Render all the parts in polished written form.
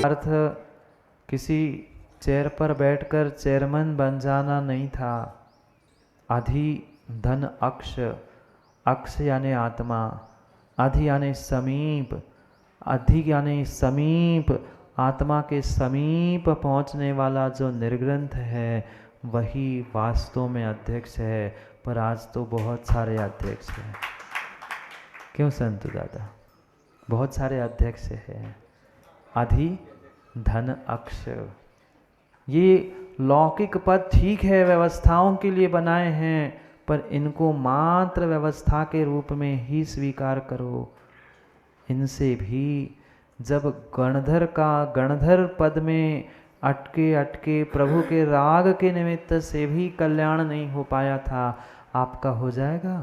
अर्थ किसी चेयर पर बैठकर चेयरमैन बन जाना नहीं था। अधि धन अक्ष, अक्ष यानी आत्मा, अधि यानी समीप, अधि यानी समीप, आत्मा के समीप पहुंचने वाला जो निर्ग्रंथ है वही वास्तव में अध्यक्ष है। पर आज तो बहुत सारे अध्यक्ष हैं, क्यों संतु दादा? बहुत सारे अध्यक्ष हैं। अधि धन अक्ष, ये लौकिक पद ठीक है, व्यवस्थाओं के लिए बनाए हैं, पर इनको मात्र व्यवस्था के रूप में ही स्वीकार करो। इनसे भी जब गणधर पद में अटके अटके प्रभु के राग के निमित्त से भी कल्याण नहीं हो पाया था, आपका हो जाएगा?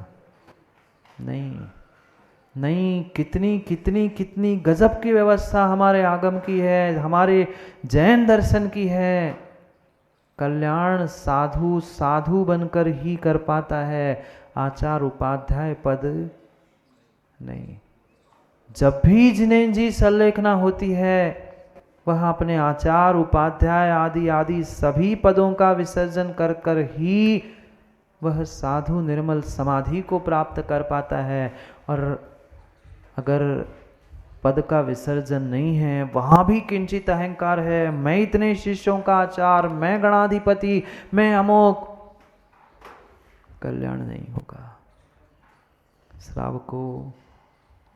नहीं नहीं। कितनी कितनी कितनी गजब की व्यवस्था हमारे आगम की है, हमारे जैन दर्शन की है। कल्याण साधु साधु बनकर ही कर पाता है, आचार उपाध्याय पद नहीं। जब भी जिन्हें जी संलेखना होती है वह अपने आचार उपाध्याय आदि आदि सभी पदों का विसर्जन कर कर ही वह साधु निर्मल समाधि को प्राप्त कर पाता है। और अगर पद का विसर्जन नहीं है, वहां भी किंचित अहंकार है, मैं इतने शिष्यों का आचार, मैं गणाधिपति, मैं अमोक, कल्याण नहीं होगा। श्रावको,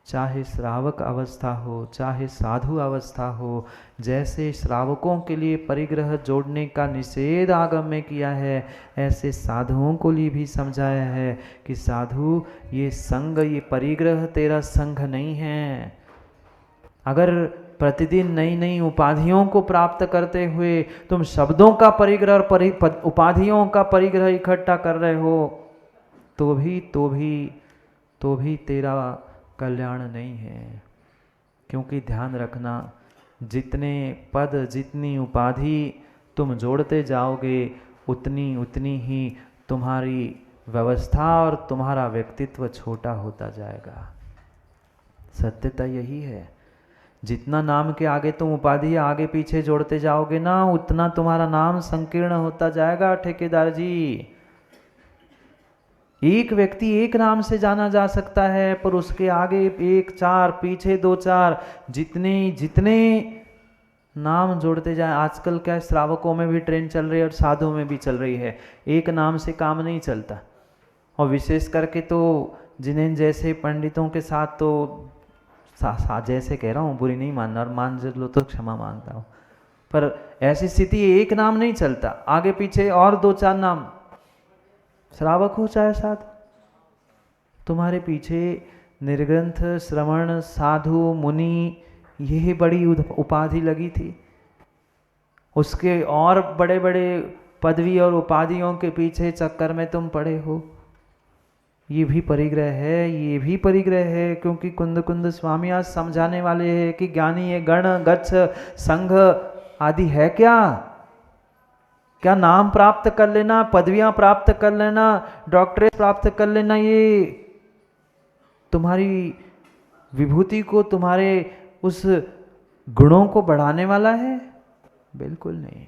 चाहे श्रावक अवस्था हो चाहे साधु अवस्था हो, जैसे श्रावकों के लिए परिग्रह जोड़ने का निषेध आगम में किया है, ऐसे साधुओं को लिए भी समझाया है कि साधु ये संग, ये परिग्रह तेरा संघ नहीं है। अगर प्रतिदिन नई नई उपाधियों को प्राप्त करते हुए तुम शब्दों का परिग्रह और उपाधियों का परिग्रह इकट्ठा कर रहे हो तो भी तेरा कल्याण नहीं है। क्योंकि ध्यान रखना, जितने पद जितनी उपाधि तुम जोड़ते जाओगे उतनी ही तुम्हारी व्यवस्था और तुम्हारा व्यक्तित्व छोटा होता जाएगा। सत्यता यही है। जितना नाम के आगे तुम उपाधि आगे पीछे जोड़ते जाओगे ना, उतना तुम्हारा नाम संकीर्ण होता जाएगा। ठेकेदार जी, एक व्यक्ति एक नाम से जाना जा सकता है, पर उसके आगे 1 4 पीछे 2 4 जितने नाम जोड़ते जाए। आजकल क्या श्रावकों में भी ट्रेंड चल रही है और साधुओं में भी चल रही है। एक नाम से काम नहीं चलता, और विशेष करके तो जिन्हें जैसे पंडितों के साथ तो जैसे कह रहा हूँ, बुरी नहीं मानना, और मान लो तो क्षमा मांगता हूँ, पर ऐसी स्थिति एक नाम नहीं चलता, आगे पीछे और 2 4 नाम। श्रावक हो चाहे साधु, तुम्हारे पीछे निर्ग्रंथ श्रवण साधु मुनि यही बड़ी उपाधि लगी थी। उसके और बड़े बड़े पदवी और उपाधियों के पीछे चक्कर में तुम पड़े हो। ये भी परिग्रह है, ये भी परिग्रह है। क्योंकि कुंद कुंद स्वामी आज समझाने वाले हैं कि ज्ञानी ये गण गच्छ संघ आदि है क्या नाम प्राप्त कर लेना, पदवियां प्राप्त कर लेना, डॉक्टरेट प्राप्त कर लेना, ये तुम्हारी विभूति को, तुम्हारे उस गुणों को बढ़ाने वाला है? बिल्कुल नहीं,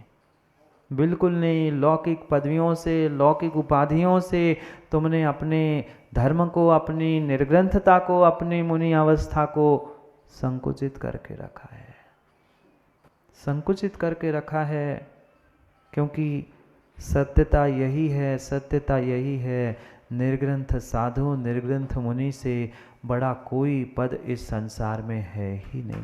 बिल्कुल नहीं। लौकिक पदवियों से, लौकिक उपाधियों से तुमने अपने धर्म को, अपनी निर्ग्रंथता को, अपनी मुनि अवस्था को संकुचित करके रखा है, संकुचित करके रखा है। क्योंकि सत्यता यही है, सत्यता यही है, निर्ग्रंथ साधु निर्ग्रंथ मुनि से बड़ा कोई पद इस संसार में है ही नहीं,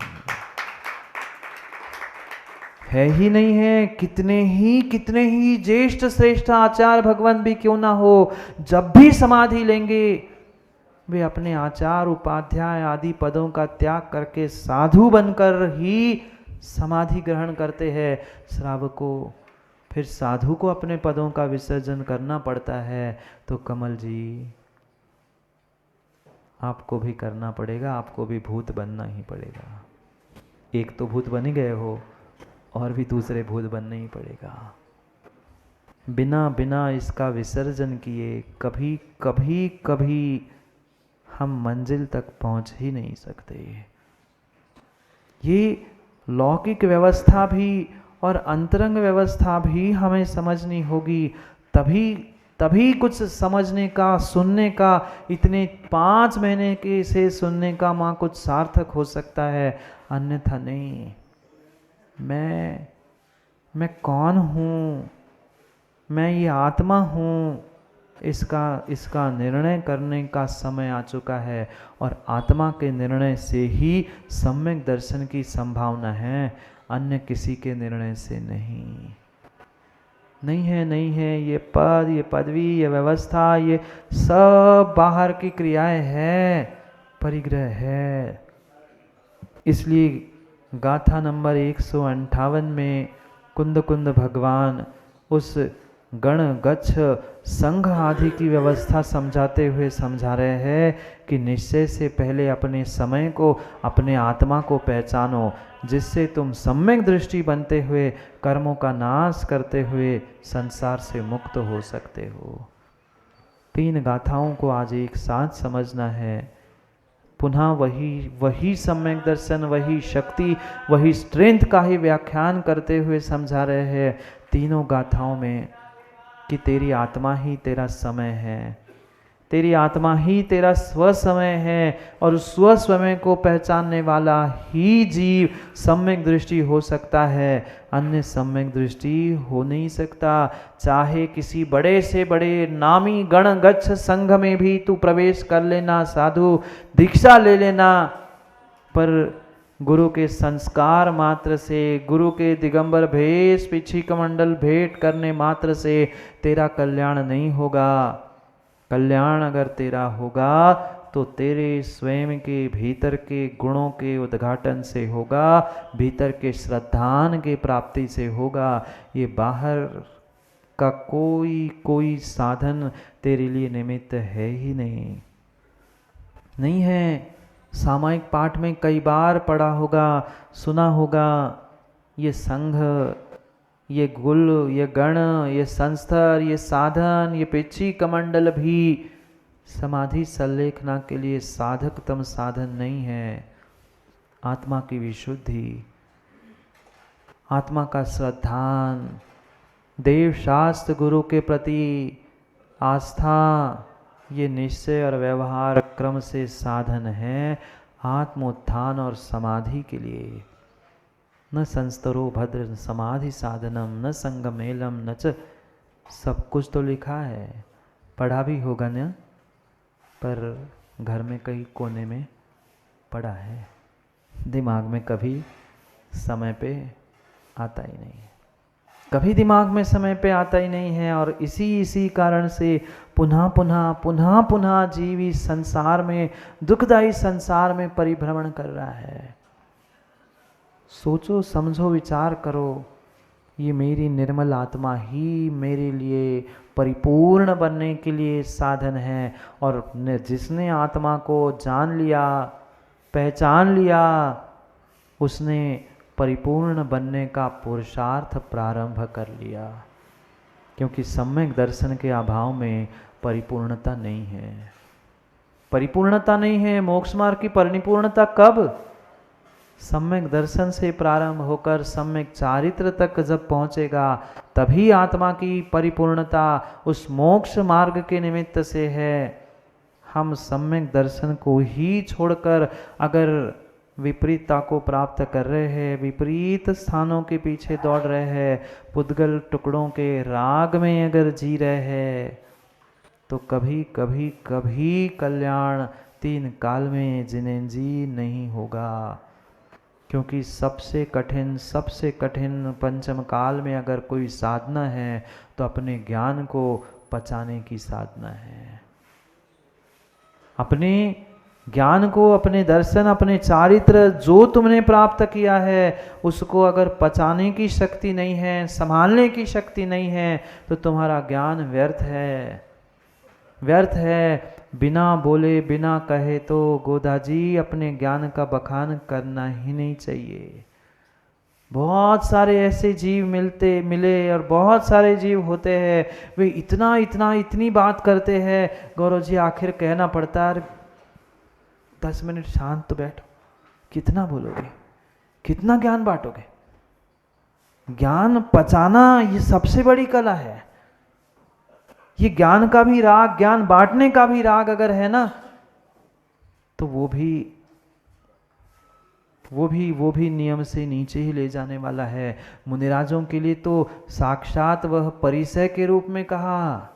है ही नहीं है। कितने ही ज्येष्ठ श्रेष्ठ आचार्य भगवान भी क्यों ना हो, जब भी समाधि लेंगे वे अपने आचार उपाध्याय आदि पदों का त्याग करके साधु बनकर ही समाधि ग्रहण करते हैं। श्रावकों, फिर साधु को अपने पदों का विसर्जन करना पड़ता है। तो कमल जी, आपको भी करना पड़ेगा, आपको भी भूत बनना ही पड़ेगा। एक तो भूत बन ही गए हो, और भी दूसरे भूत बनना ही पड़ेगा। बिना इसका विसर्जन किए कभी हम मंजिल तक पहुंच ही नहीं सकते। ये लौकिक व्यवस्था भी और अंतरंग व्यवस्था भी हमें समझनी होगी, तभी तभी कुछ समझने का, सुनने का, इतने 5 महीने के से सुनने का माँ कुछ सार्थक हो सकता है, अन्यथा नहीं। मैं कौन हूँ, मैं ये आत्मा हूँ, इसका निर्णय करने का समय आ चुका है। और आत्मा के निर्णय से ही सम्यक दर्शन की संभावना है, अन्य किसी के निर्णय से नहीं है। ये पद, ये पदवी, ये व्यवस्था, ये सब बाहर की क्रियाएं हैं, परिग्रह है। इसलिए गाथा नंबर 158 में कुंद कुंद भगवान उस गण गच्छ संघ आदि की व्यवस्था समझाते हुए समझा रहे हैं कि निश्चय से पहले अपने समय को, अपने आत्मा को पहचानो, जिससे तुम सम्यक दृष्टि बनते हुए कर्मों का नाश करते हुए संसार से मुक्त हो सकते हो। 3 गाथाओं को आज एक साथ समझना है। पुनः वही सम्यक दर्शन, वही शक्ति, वही स्ट्रेंथ का ही व्याख्यान करते हुए समझा रहे हैं तीनों गाथाओं में कि तेरी आत्मा ही तेरा समय है, तेरी आत्मा ही तेरा स्व समय है, और उस स्व समय को पहचानने वाला ही जीव सम्यक दृष्टि हो सकता है, अन्य सम्यक दृष्टि हो नहीं सकता। चाहे किसी बड़े से बड़े नामी गण गच्छ संघ में भी तू प्रवेश कर लेना, साधु दीक्षा ले लेना, पर गुरु के संस्कार मात्र से, गुरु के दिगंबर भेष पिछी कमंडल भेंट करने मात्र से तेरा कल्याण नहीं होगा। कल्याण अगर तेरा होगा तो तेरे स्वयं के भीतर के गुणों के उद्घाटन से होगा, भीतर के श्रद्धान के प्राप्ति से होगा। ये बाहर का कोई साधन तेरे लिए निमित्त है ही नहीं है। सामायिक पाठ में कई बार पढ़ा होगा, सुना होगा, ये संघ, ये गुल, ये गण, ये संस्तर, ये साधन, ये पिछी कमंडल भी समाधि संलेखना के लिए साधकतम साधन नहीं है। आत्मा की विशुद्धि, आत्मा का श्रद्धान, देव शास्त्र गुरु के प्रति आस्था, ये निश्चय और व्यवहार क्रम से साधन है आत्मोत्थान और समाधि के लिए। न संस्तरो भद्र समाधि साधनम न संगमेलम न च, सब कुछ तो लिखा है, पढ़ा भी होगा न, पर घर में कहीं कोने में पड़ा है, दिमाग में कभी समय पे आता ही नहीं है, कभी दिमाग में समय पे आता ही नहीं है। और इसी कारण से पुनः जीव इस संसार में, दुखदायी संसार में परिभ्रमण कर रहा है। सोचो, समझो, विचार करो, ये मेरी निर्मल आत्मा ही मेरे लिए परिपूर्ण बनने के लिए साधन है। और जिसने आत्मा को जान लिया, पहचान लिया, उसने परिपूर्ण बनने का पुरुषार्थ प्रारंभ कर लिया, क्योंकि सम्यक दर्शन के अभाव में परिपूर्णता नहीं है। परिपूर्णता नहीं है। मोक्ष मार्ग की परिपूर्णता कब? सम्यक दर्शन से प्रारंभ होकर सम्यक चारित्र तक जब पहुंचेगा, तभी आत्मा की परिपूर्णता उस मोक्ष मार्ग के निमित्त से है। हम सम्यक दर्शन को ही छोड़कर अगर विपरीतता को प्राप्त कर रहे हैं, विपरीत स्थानों के पीछे दौड़ रहे हैं, पुद्गल टुकड़ों के राग में अगर जी रहे हैं, तो कभी कभी कभी कल्याण 3 काल में जिनेंजी नहीं होगा। क्योंकि सबसे कठिन पंचम काल में अगर कोई साधना है तो अपने ज्ञान को पचाने की साधना है। अपने ज्ञान को, अपने दर्शन, अपने चारित्र जो तुमने प्राप्त किया है, उसको अगर पचाने की शक्ति नहीं है, संभालने की शक्ति नहीं है, तो तुम्हारा ज्ञान व्यर्थ है। बिना बोले बिना कहे तो गोदा जी अपने ज्ञान का बखान करना ही नहीं चाहिए। बहुत सारे ऐसे जीव मिले और बहुत सारे जीव होते हैं, वे इतनी बात करते हैं, गौरव जी आखिर कहना पड़ता है 10 मिनट शांत तो बैठो, कितना बोलोगे, कितना ज्ञान बांटोगे? ज्ञान पचाना ये सबसे बड़ी कला है। ये ज्ञान का भी राग, ज्ञान बांटने का भी राग अगर है ना, तो वो भी नियम से नीचे ही ले जाने वाला है। मुनिराजों के लिए तो साक्षात वह परिसय के रूप में कहा।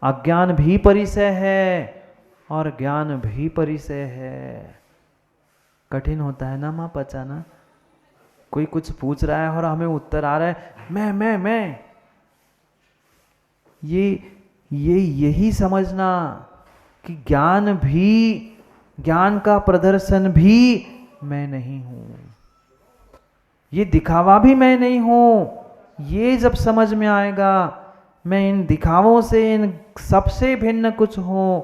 अज्ञान भी परिसय है और ज्ञान भी परिसय है। कठिन होता है ना माँ पचाना। कोई कुछ पूछ रहा है और हमें उत्तर आ रहा है मैं। यही समझना कि ज्ञान का प्रदर्शन भी मैं नहीं हूं, ये दिखावा भी मैं नहीं हूं। ये जब समझ में आएगा मैं इन दिखावों से, इन सबसे भिन्न कुछ हूं,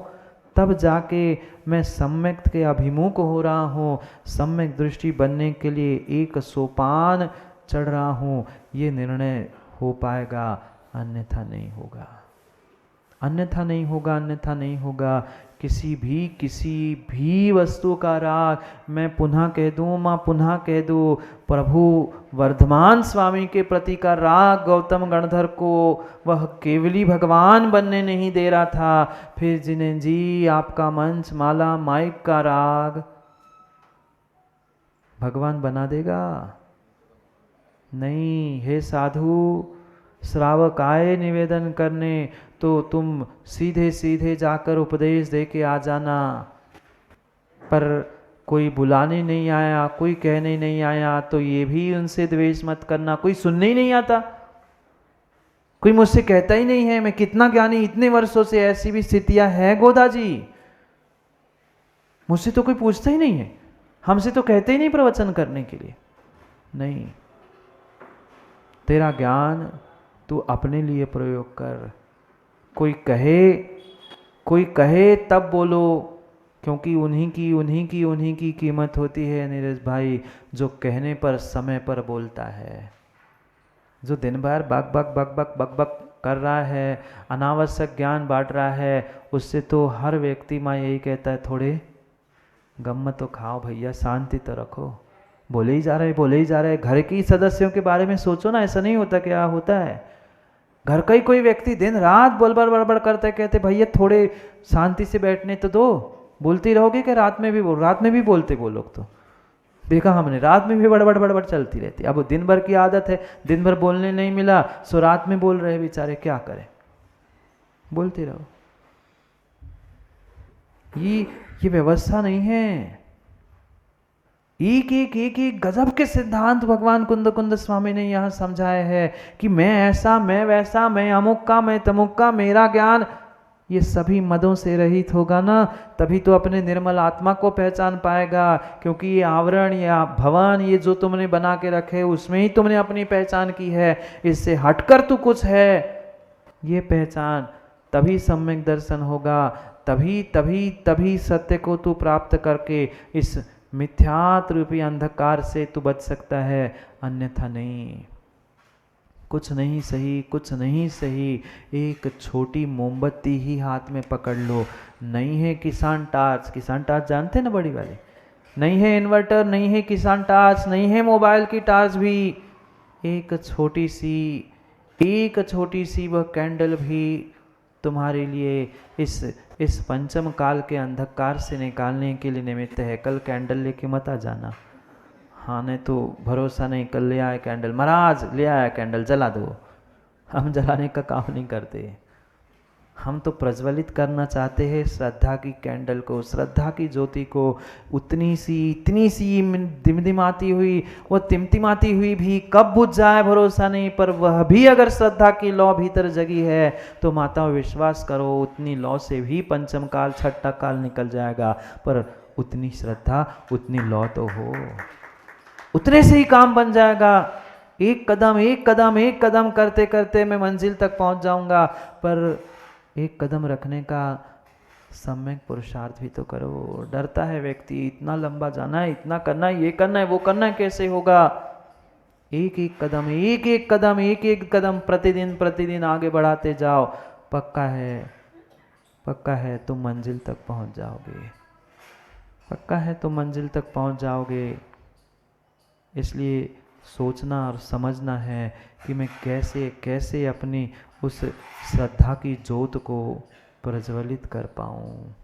तब जाके मैं सम्यक के अभिमुख हो रहा हूं, सम्यक दृष्टि बनने के लिए एक सोपान चढ़ रहा हूं, ये निर्णय हो पाएगा। अन्यथा नहीं होगा, अन्यथा नहीं होगा, अन्यथा नहीं होगा। किसी भी वस्तु का राग, मैं पुनः कह दूं माँ, पुनः कह दूं, प्रभु वर्धमान स्वामी के प्रति का राग गौतम गणधर को वह केवली भगवान बनने नहीं दे रहा था। फिर जिन्हें जी आपका मंच माला माइक का राग भगवान बना देगा? नहीं। हे साधु, श्रावक आए निवेदन करने तो तुम सीधे सीधे जाकर उपदेश दे के आ जाना, पर कोई बुलाने नहीं आया, कोई कहने नहीं आया तो ये भी उनसे द्वेष मत करना। कोई सुनने ही नहीं आता, कोई मुझसे कहता ही नहीं है मैं कितना ज्ञानी, इतने वर्षों से ऐसी भी स्थितियां हैं गोदा जी, मुझसे तो कोई पूछता ही नहीं है, हमसे तो कहते ही नहीं प्रवचन करने के लिए। नहीं, तेरा ज्ञान तू अपने लिए प्रयोग कर। कोई कहे तब बोलो, क्योंकि उन्हीं की कीमत होती है नीरज भाई, जो कहने पर समय पर बोलता है। जो दिन भर बक बक बक बक बक बक कर रहा है, अनावश्यक ज्ञान बांट रहा है, उससे तो हर व्यक्ति माँ यही कहता है थोड़े गम तो खाओ भैया, शांति तो रखो। बोले ही जा रहे। घर की सदस्यों के बारे में सोचो ना, ऐसा नहीं होता क्या होता है? घर का ही कोई व्यक्ति दिन रात बड़बड़ करते कहते भैया थोड़े शांति से बैठने तो दो। बोलते ही रहोगे कि रात में भी बोलते वो लोग, तो देखा हमने रात में भी बड़बड़ चलती रहती। अब दिन भर की आदत है, दिन भर बोलने नहीं मिला सो रात में बोल रहे बेचारे, क्या करें? बोलते रहो। ये व्यवस्था नहीं है। एक गजब के सिद्धांत भगवान कुंद स्वामी ने यहाँ समझाए हैं कि मैं ऐसा, मैं वैसा, मैं अमुक का, मैं तमुक का, मेरा ज्ञान, ये सभी मदों से रहित होगा ना, तभी तो अपने निर्मल आत्मा को पहचान पाएगा। क्योंकि ये आवरण या भवन ये जो तुमने बना के रखे उसमें ही तुमने अपनी पहचान की है, इससे हटकर तू कुछ है, ये पहचान, तभी सम्यक दर्शन होगा। तभी सत्य को तू प्राप्त करके इस मिथ्यात रूपी अंधकार से तू बच सकता है, अन्यथा नहीं। कुछ नहीं सही, एक छोटी मोमबत्ती ही हाथ में पकड़ लो। नहीं है किसान टार्च जानते ना, बड़ी वाली, नहीं है इन्वर्टर, नहीं है किसान टार्च, नहीं है मोबाइल की टार्च भी, एक छोटी सी वह कैंडल भी तुम्हारे लिए इस पंचम काल के अंधकार से निकालने के लिए निमित्त है। कल कैंडल लेके मत आ जाना, हाँ, नहीं तो भरोसा नहीं, कल ले आए कैंडल, महाराज ले आया कैंडल, जला दो। हम जलाने का काम नहीं करते, हम तो प्रज्वलित करना चाहते हैं श्रद्धा की कैंडल को, श्रद्धा की ज्योति को। इतनी सी दिमदिमाती हुई, वो तिमतिमाती हुई भी कब बुझ जाए भरोसा नहीं, पर वह भी अगर श्रद्धा की लौ भीतर जगी है तो माता विश्वास करो उतनी लौ से भी पंचम काल छठा काल निकल जाएगा। पर उतनी श्रद्धा, उतनी लौ तो हो, उतने से ही काम बन जाएगा। एक कदम करते करते मैं मंजिल तक पहुंच जाऊंगा, पर एक कदम रखने का सम्यक पुरुषार्थ भी तो करो। डरता है व्यक्ति, इतना लंबा जाना है, इतना करना है, ये करना है, वो करना है, कैसे होगा? एक कदम प्रतिदिन आगे बढ़ाते जाओ, पक्का है तुम मंजिल तक पहुंच जाओगे, इसलिए सोचना और समझना है कि मैं कैसे कैसे अपनी उस श्रद्धा की ज्योत को प्रज्वलित कर पाऊँ,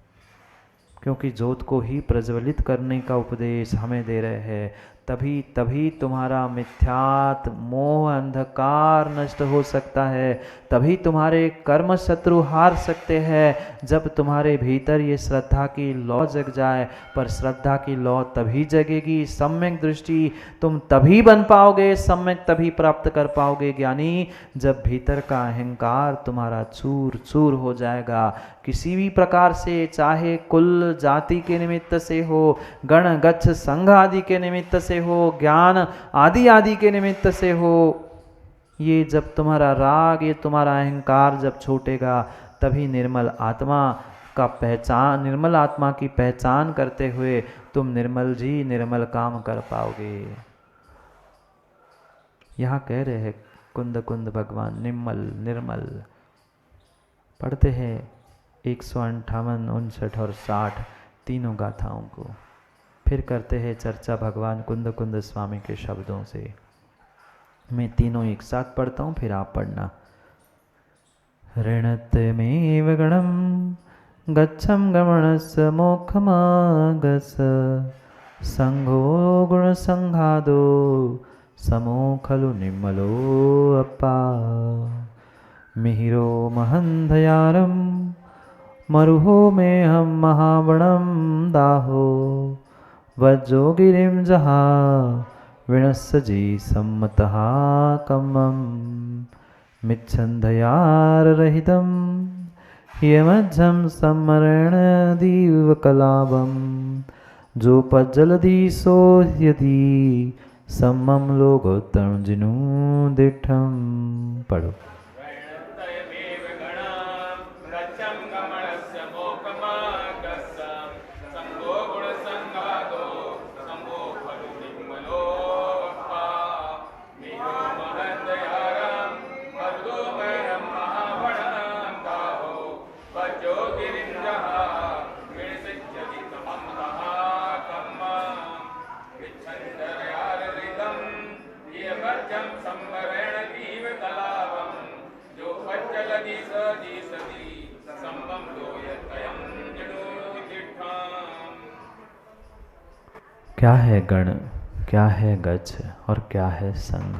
क्योंकि ज्योत को ही प्रज्वलित करने का उपदेश हमें दे रहे हैं। तभी तभी तुम्हारा मिथ्यात मोह अंधकार नष्ट हो सकता है, तभी तुम्हारे कर्म शत्रु हार सकते हैं जब तुम्हारे भीतर ये श्रद्धा की लौ जग जाए। पर श्रद्धा की लौ तभी जगेगी, सम्यक दृष्टि तुम तभी बन पाओगे, सम्यक तभी प्राप्त कर पाओगे ज्ञानी, जब भीतर का अहंकार तुम्हारा चूर चूर हो जाएगा। किसी भी प्रकार से, चाहे कुल जाति के निमित्त से हो, गण गच्छ संघ आदि के निमित्त से हो, ज्ञान आदि आदि के निमित्त से हो, ये जब तुम्हारा राग, ये तुम्हारा अहंकार जब छूटेगा, तभी निर्मल आत्मा का पहचान, निर्मल आत्मा की पहचान करते हुए तुम निर्मल जी निर्मल काम कर पाओगे। यहाँ कह रहे हैं कुंद कुंद भगवान निर्मल निर्मल। पढ़ते हैं 158, 59 और 60 तीनों गाथाओं को, फिर करते हैं चर्चा भगवान कुंद कुंद स्वामी के शब्दों से। मैं तीनों एक साथ पढ़ता हूँ, फिर आप पढ़ना। ऋणतमेव गणं गच्छं गमनस्य मोक्षमागस, संघो गुणसंघादो समो खलु निर्मलो अपा। मिहिरो महन्धयारं मरुहो मेऽहं महावणं दाहो, वज्रो गिरिं जहा विणस्सजी सम्मतः कम्मं। मिच्छन्धयाररहितं यमज्झं सम्मरेण दीवकलाभं, जो पज्जलधि सो यदि सम्मं लोकोत्तरं जिनु दिठं। पढ़ो। क्या है गण, क्या है गच्छ और क्या है संघ?